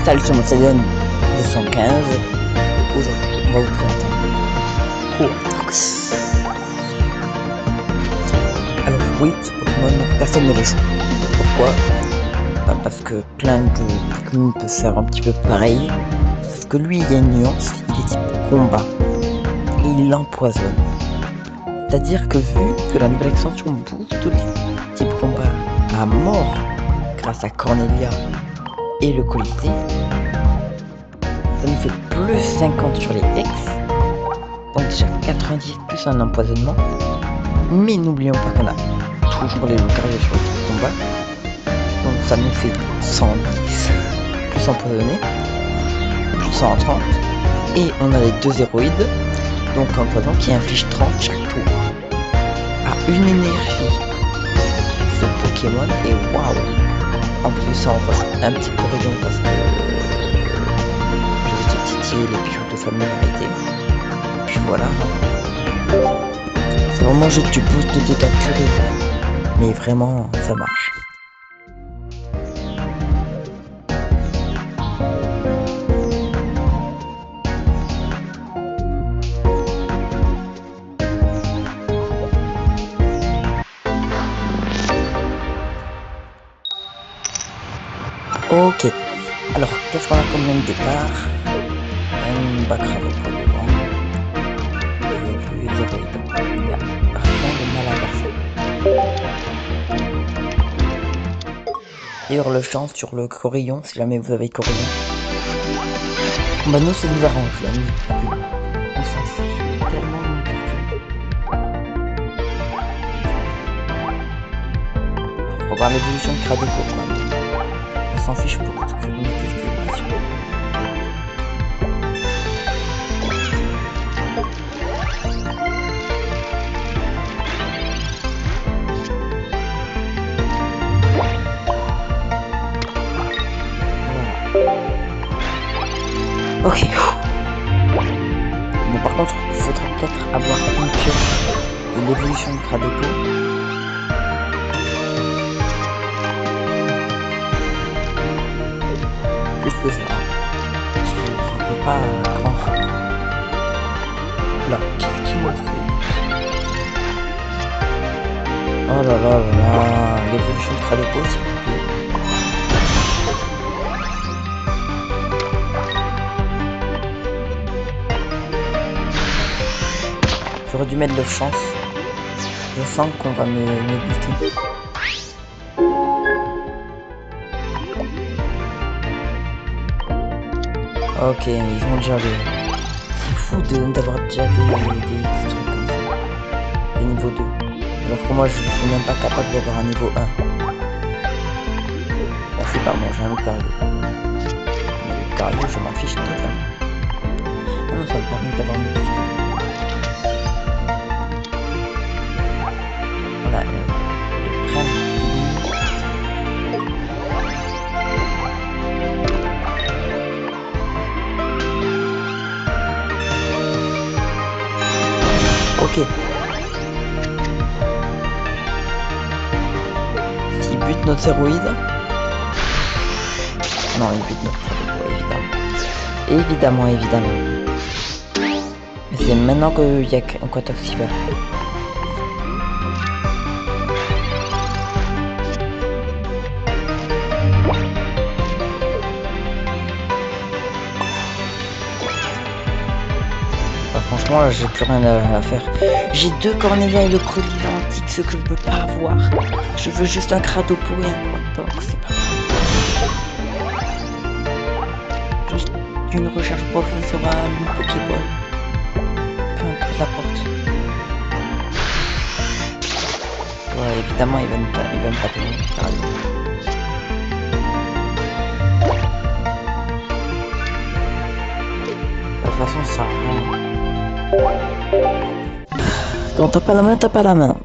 Salut, sur mon Cédone 215. Aujourd'hui, on va vous présenter Coatrox. Alors oui, ce Pokémon, personne ne le joue. Pourquoi? Parce que plein de Pokémon peuvent faire un petit peu pareil. Sauf que lui, il y a une nuance, il est type combat. Et il l'empoisonne. C'est-à-dire que vu que la nouvelle extension booste les types combat à mort grâce à Cornelia et le Colisée, ça nous fait plus 50 sur les Dex, donc déjà 90 plus un empoisonnement, mais n'oublions pas qu'on a toujours les Lucario sur le combat, donc ça nous fait 110 plus empoisonné, plus 130, et on a les deux héroïdes, donc un poison qui inflige 30 chaque tour, à une énergie, ce Pokémon, et waouh! En plus ça on un petit corridon parce que les bijoux de familiarité. Puis voilà. C'est vraiment juste du boost de dégâts curés. Mais vraiment, ça marche. Ok. Alors, qu'est-ce qu'on a comme même départ? Un Bacrave pour le vent. Et puis les héroïdes. Il n'y a rien de mal à faire ça. D'ailleurs, le chant sur le Corillon, si jamais vous avez Corillon. Bah nous, ça nous arrange, la nuit. On s'en fiche tellement de calcul. Faut voir l'évolution de Cradoco, quoi. On s'en fiche beaucoup de calculation. Ok. Bon, par contre, il faudrait peut-être avoir une pioche de l'évolution de Cradoco. Juste que ça. Je peux pas grand. Là, qu'est-ce qu'il m'a fait? Oh là là là là, l'évolution de Cradoco, s'il vous plaît. J'aurais dû mettre de chance. Je sens qu'on va me booster. Ok, ils ont déjà les... C'est fou d'avoir déjà des trucs comme ça. Des niveaux 2. Alors que moi je suis même pas capable d'avoir un niveau 1. Là c'est pas bon, j'ai un Lucario. Le Lucario, je m'en fiche totalement. Ah non, ça me permet d'avoir une boost. Voilà, ok. S'il bute notre héroïde. Non, il bute notre héroïde, évidemment. Évidemment. Mais c'est maintenant qu'il y a un Quatox qui va. Franchement, j'ai plus rien à faire. J'ai deux Cornelia et le colis antique, ce que je peux pas avoir. Je veux juste un Cradopo et un Quatox, c'est pas grave. Juste une recherche professorale, une Pokéball. Peu importe la porte. Ouais, évidemment, il va me pas par exemple. De toute façon, ça rend... Quand t'as pas la main, t'as pas la main.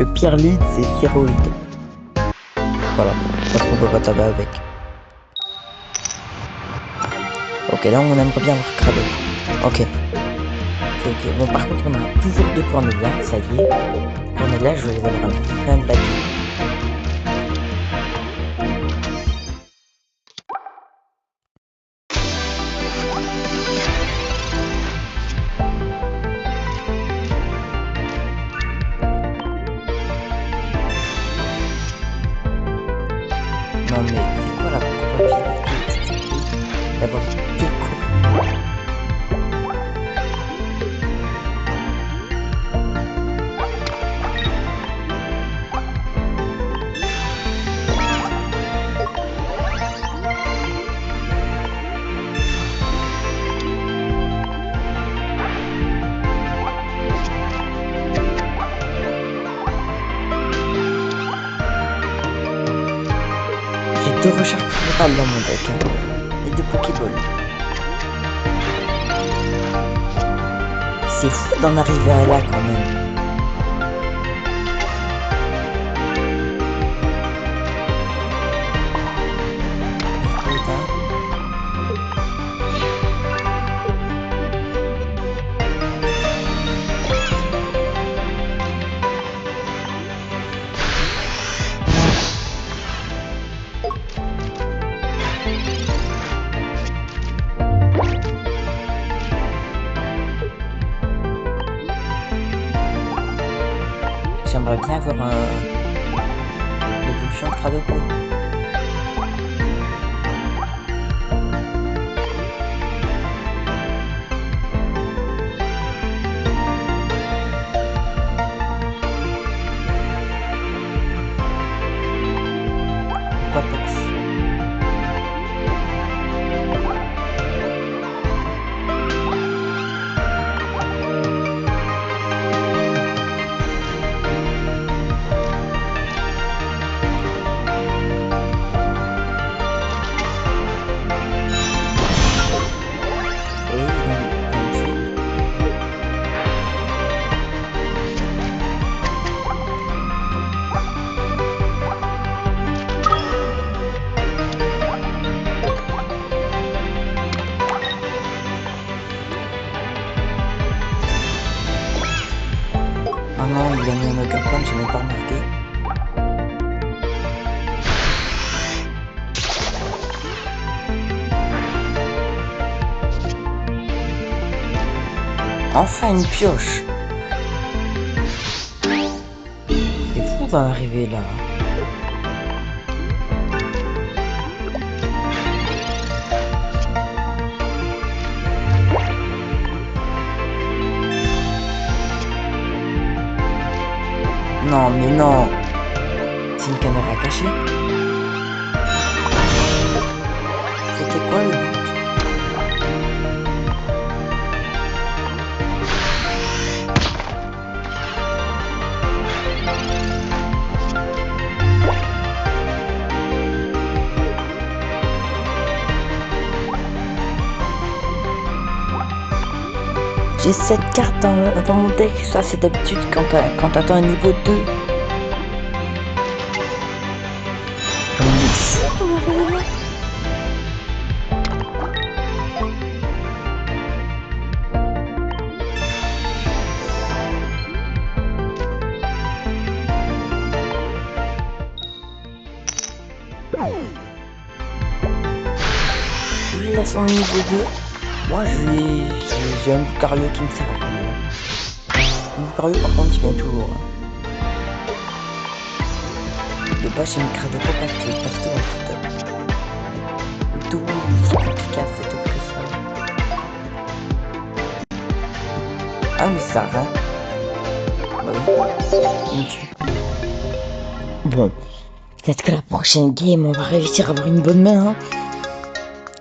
Le pire lead, c'est Zéroïde. Voilà, parce qu'on peut pas taper avec. Ok, là on aimerait bien voir Crado. Ok. Ok. Bon, par contre, on a toujours 2 Cornelia, ça y est. Cornelia, je vais les avoir un fin de battu. Non mais c'est quoi la probabilité d'avoir 2 Cornelia? J'ai 2 recharges florales dans mon deck. Hein. Et 2 Pokéballs. C'est fou d'en arriver à là quand même. J'aimerais bien avoir l'évolution de Cradopo. Pourquoi Tox? Ah non, il a mis un Hugger Punch, j'ai même pas remarqué. Enfin une pioche. C'est fou d'en arriver là. Non mais non. C'est une caméra cachée. C'était quoi le but? J'ai 7 cartes dans mon deck, ça c'est d'habitude quand t'attends un niveau 2. Comme il est fou, ton arrivée. Il a son niveau 2. Moi j'ai un Lucario qui me sert à rien. Lucario par contre il vient toujours. De base j'ai une Cradopo parce que en fait tout c'est compliqué à fait tout que ça. Ah mais ça va. Bah oui, il me tue. Bon, peut-être que la prochaine game on va réussir à avoir une bonne main. Hein.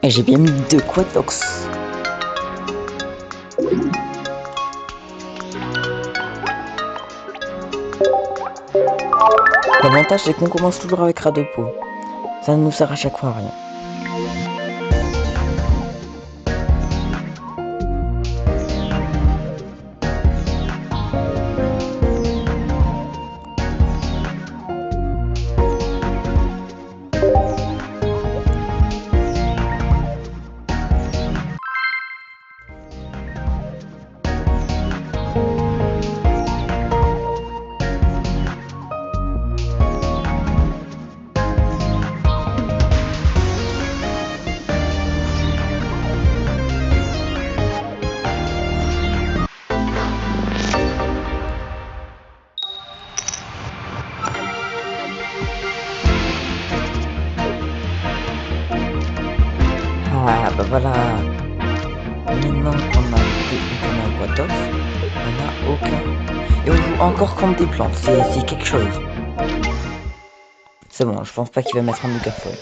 Et j'ai bien mis 2 Quatox. L'avantage c'est qu'on commence toujours avec Radopo. Ça ne nous sert à chaque fois à rien. maintenant qu'on a un Quatox, on n'a aucun. Et on joue encore contre des plantes, c'est quelque chose. C'est bon, je pense pas qu'il va mettre un Nugarfol.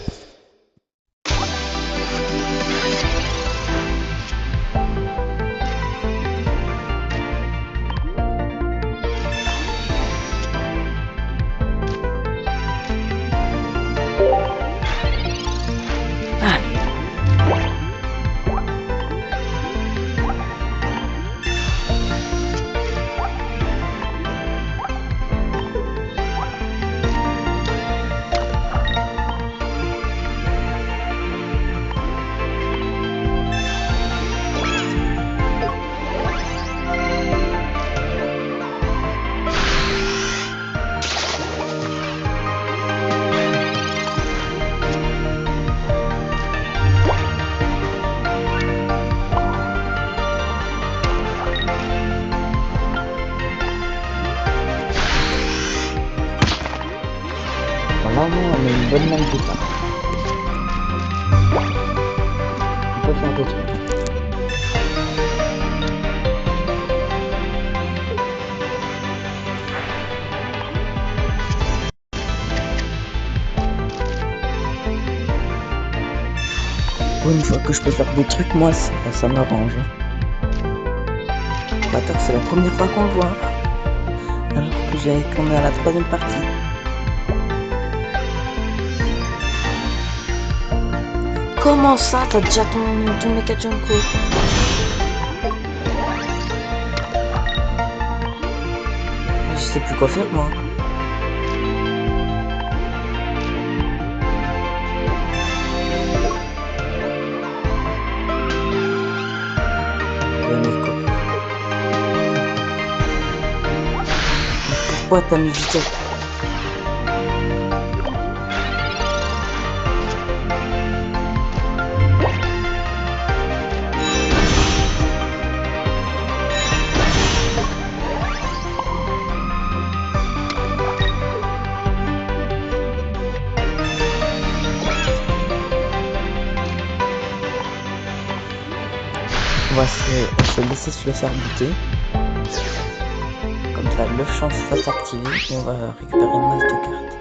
Vraiment, on a une bonne main de départ. On peut faire des trucs. Pour une fois que je peux faire des trucs, moi, ça m'arrange. Attends, c'est la première fois qu'on le voit. Alors que qu'on est à la 3e partie. Comment ça, t'as déjà ton Mecha Junko? Je sais plus quoi faire, moi. Pourquoi t'as mis vite? On va se laisser se le faire buter. Comme ça, le chance va s'activer et on va récupérer une masse de cartes.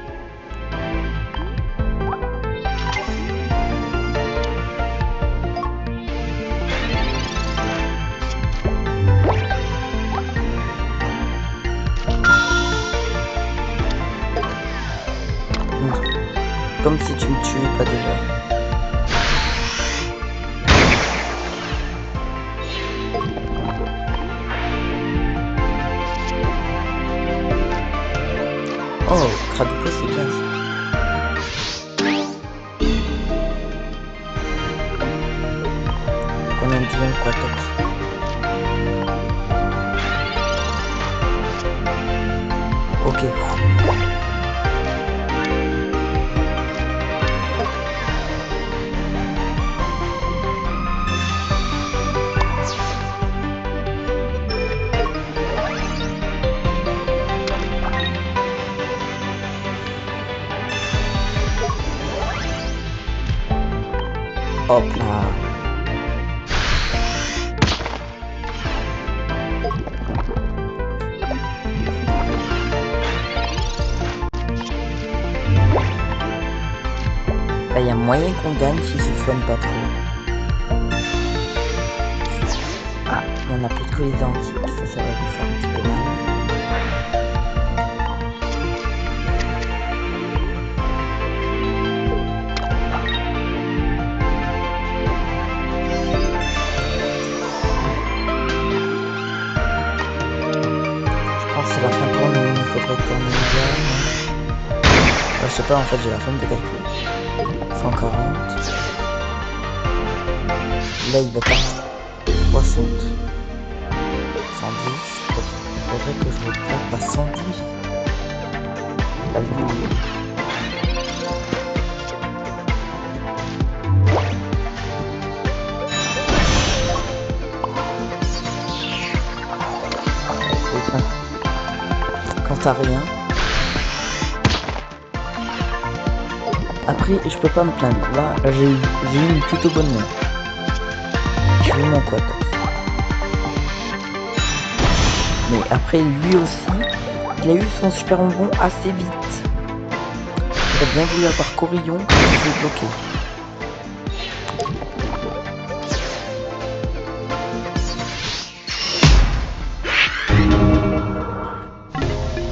Comme si tu me tuais pas déjà. Oh, Kraduko, c'est bien ça. On a un deuxième Quatox. Ok. Hop là. Là, il y a moyen qu'on gagne si se soigne pas trop. Ah, on a plus de colis anti, ça va lui faire un petit peu mal. C'est la fin pour nous, il faudrait qu'on y gagne. Je sais pas, en fait j'ai la flemme de calculer. 140. Là il va partir 60. 110. Il faudrait que je le prenne à 110. Quand t'as rien. Après, je peux pas me plaindre. Là, j'ai eu une plutôt bonne main. J'ai eu mon Quatox. Mais après, lui aussi, il a eu son super bonbon assez vite. J'aurais bien voulu avoir Corillon, mais je l'ai bloqué.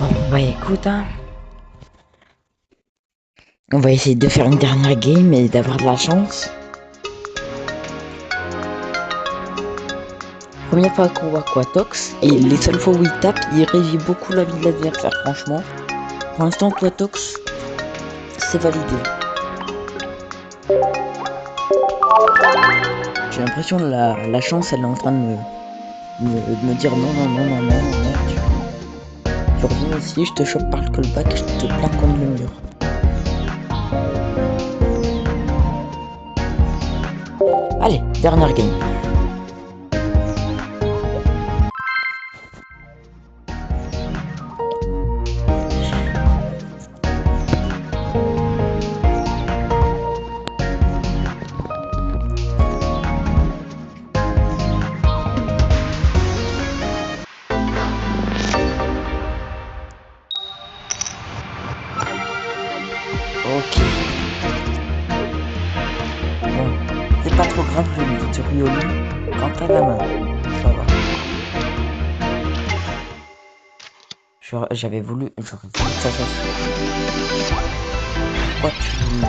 Bon, bah écoute, hein. On va essayer de faire une dernière game et d'avoir de la chance. Première fois qu'on voit Quatox, et les seules fois où il tape, il réduit beaucoup la vie de l'adversaire, franchement. Pour l'instant, Quatox, c'est validé. J'ai l'impression que la chance, elle est en train de me dire non, non, non, non, non, non, tu reviens ici, je te chope par le callback et je te plaque contre le mur. Allez, dernière game. Ok. Bon, c'est pas trop grave, je lui dis Riolu. Quand t'as la main, ça va. J'aurais voulu que ça soit. Pourquoi tu lui dis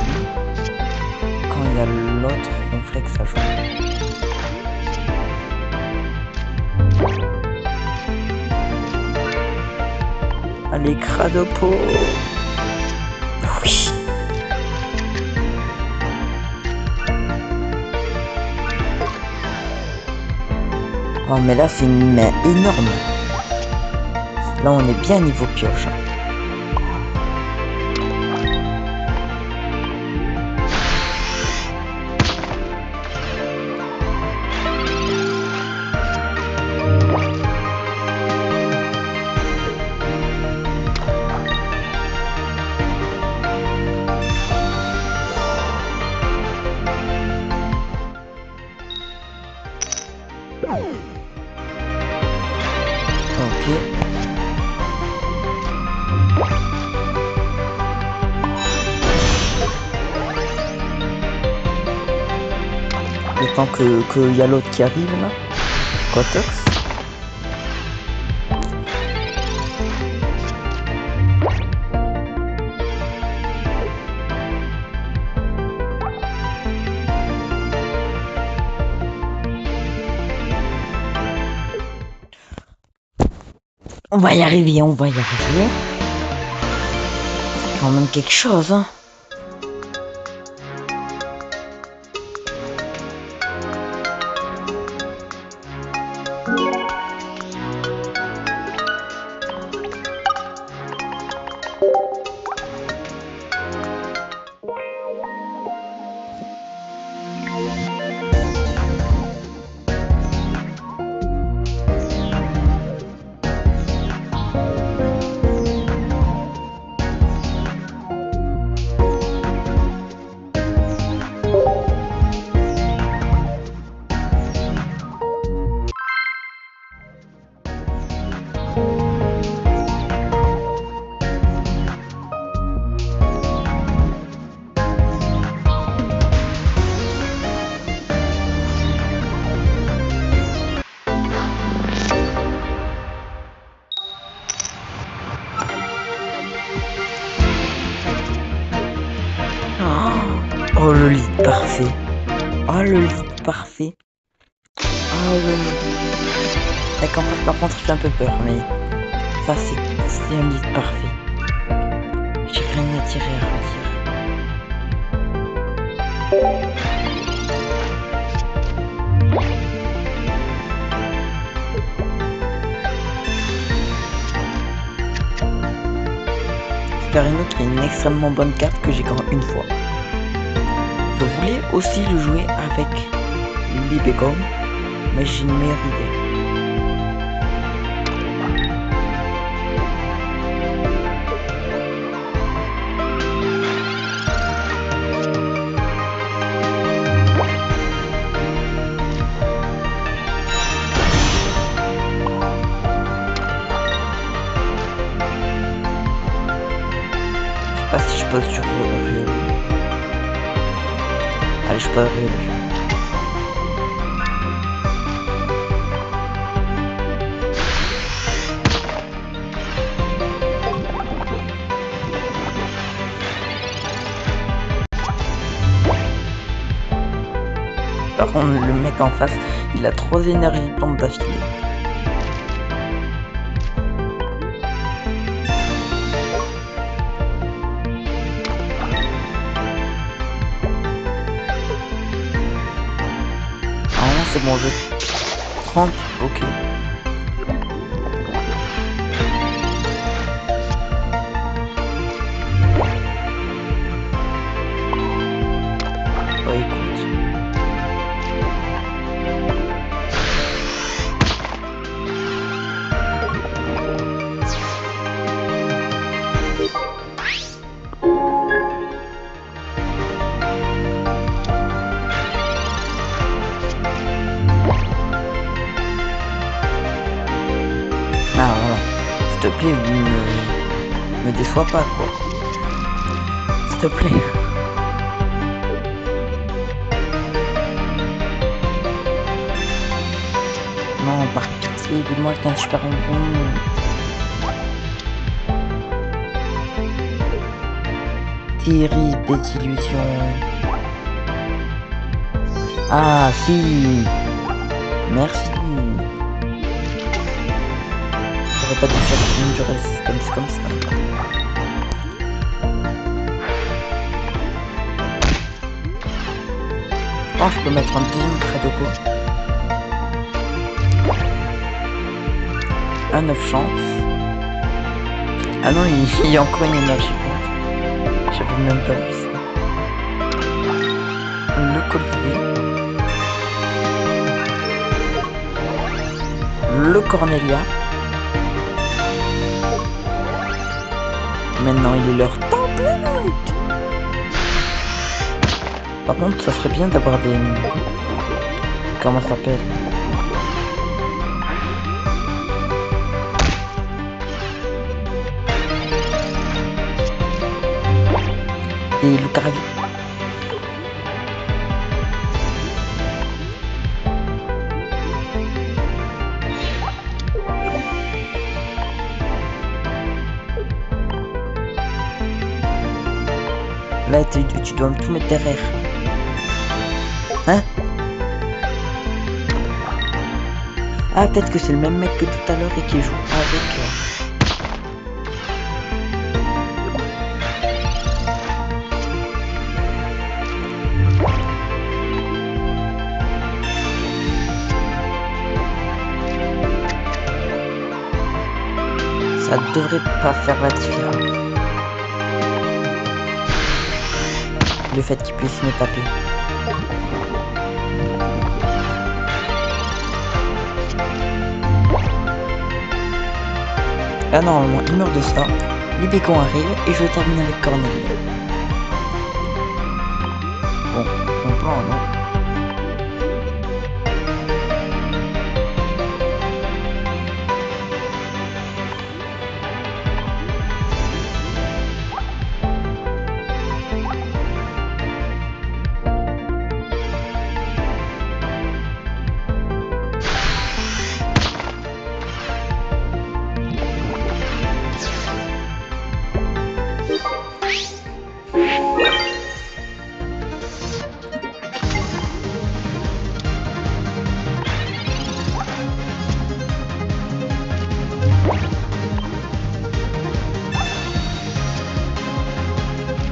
quand il y a l'autre complexe à jouer? Allez, Cradopo. Oui. Oh, mais là, c'est une main énorme. Là, on est bien niveau pioche. Ok. Le temps que y a l'autre qui arrive là. Quatox. On va y arriver, on va y arriver. C'est quand même quelque chose, hein. Oh, le lead parfait. Oh, le lead parfait. Oh, le lead. D'accord, par contre, j'ai un peu peur, mais ça, c'est un lead parfait. J'ai rien à tirer à redire. Scarino qui est une extrêmement bonne carte que j'ai quand une fois. Je voulais aussi le jouer avec Libecom, mais j'ai une meilleure idée. passe sur Riolu. Allez, je passe Riolu. Par contre, le mec en face, il a 3 énergies plantes d'affilée. Ah non, c'est bon jeu. 30, ok. Ouais, écoute. Ah voilà. S'il te plaît, me déçois pas quoi. S'il te plaît. Non, par pitié, donne-moi un super bonbon. Terrible désillusion. Ah si. Merci. J'aurais pas dû faire une durée système comme ça. Oh, je peux mettre un deuxième Kradopo. À 9 chances. Ah non, il y a encore une énergie plante. J'avais même pas vu ça. Le collier. Le Cornelia. Maintenant, il est leur temps plein. Par contre, ça serait bien d'avoir des... Comment ça s'appelle? Des Lucario. Là, tu dois me tout mettre derrière. Hein? Ah, peut-être que c'est le même mec que tout à l'heure et qui joue avec... Ça devrait pas faire la différence. Le fait qu'il puisse me taper. Là normalement il meurt de ça, les bécons arrivent et je termine avec Cornelia. Bon, mon plan non.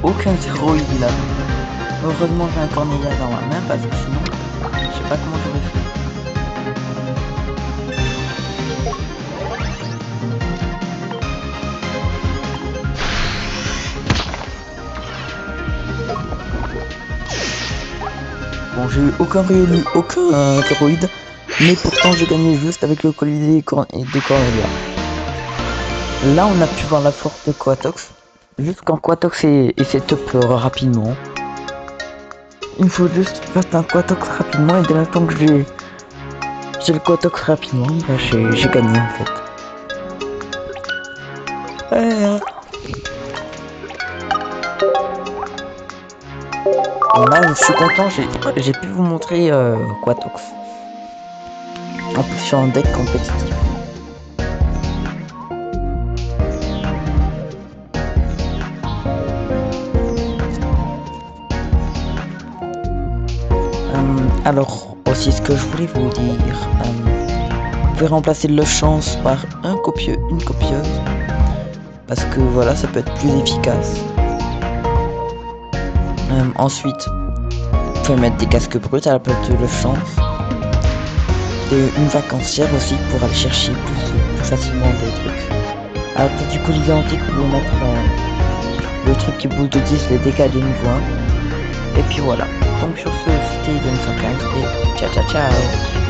Aucun zéro il là. Heureusement j'ai un Cornelia dans ma main parce que sinon je sais pas comment j'aurais fait. Bon, j'ai eu aucun Riolu, aucun Kéroïde, mais pourtant j'ai gagné juste avec le collier de Cornelia. Là on a pu voir la force de Quatox. Juste quand Quatox est setup rapidement. Il faut juste faire un Quatox rapidement et dès l'instant que j'ai le Quatox rapidement, bah j'ai gagné en fait. Bon, là, je suis content, j'ai pu vous montrer Quatox. En plus, je suis en deck compétitif. Alors, aussi, ce que je voulais vous dire, vous pouvez remplacer le chance par une copieuse, parce que voilà, ça peut être plus efficace. Ensuite, vous pouvez mettre des casques bruts à la place de le chance. Et une vacancière aussi pour aller chercher plus facilement des trucs. À la place du colisée antique, vous pouvez mettre le truc qui booste de 10 les dégâts des niveaux 1. Et puis voilà. Donc sur ce, c'était Eden 115 et ciao ciao ciao.